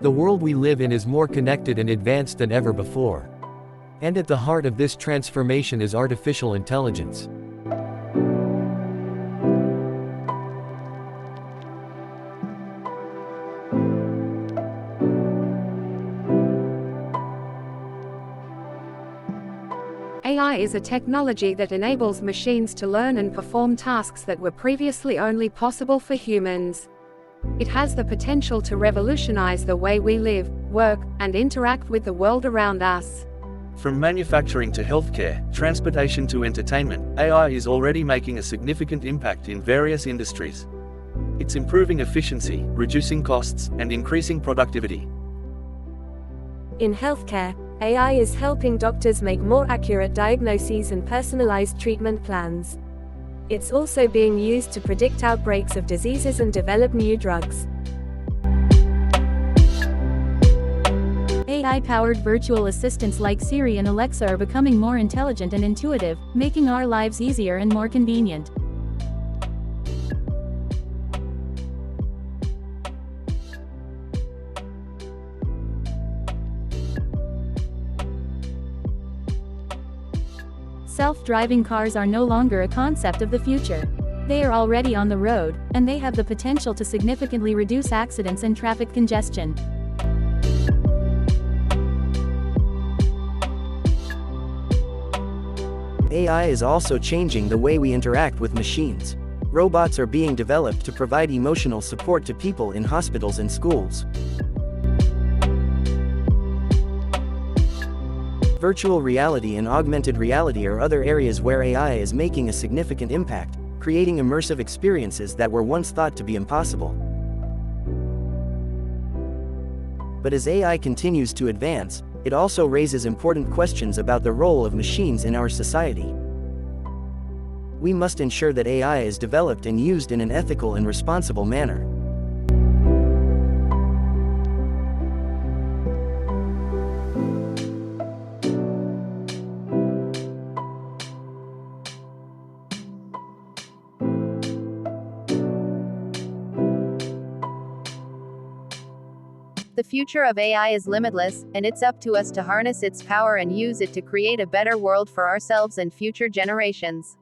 The world we live in is more connected and advanced than ever before. And at the heart of this transformation is artificial intelligence. AI is a technology that enables machines to learn and perform tasks that were previously only possible for humans. It has the potential to revolutionize the way we live, work, and interact with the world around us. From manufacturing to healthcare, transportation to entertainment, AI is already making a significant impact in various industries. It's improving efficiency, reducing costs, and increasing productivity. In healthcare, AI is helping doctors make more accurate diagnoses and personalized treatment plans. It's also being used to predict outbreaks of diseases and develop new drugs. AI-powered virtual assistants like Siri and Alexa are becoming more intelligent and intuitive, making our lives easier and more convenient. Self-driving cars are no longer a concept of the future. They are already on the road, and they have the potential to significantly reduce accidents and traffic congestion. AI is also changing the way we interact with machines. Robots are being developed to provide emotional support to people in hospitals and schools. Virtual reality and augmented reality are other areas where AI is making a significant impact, creating immersive experiences that were once thought to be impossible. But as AI continues to advance, it also raises important questions about the role of machines in our society. We must ensure that AI is developed and used in an ethical and responsible manner. The future of AI is limitless, and it's up to us to harness its power and use it to create a better world for ourselves and future generations.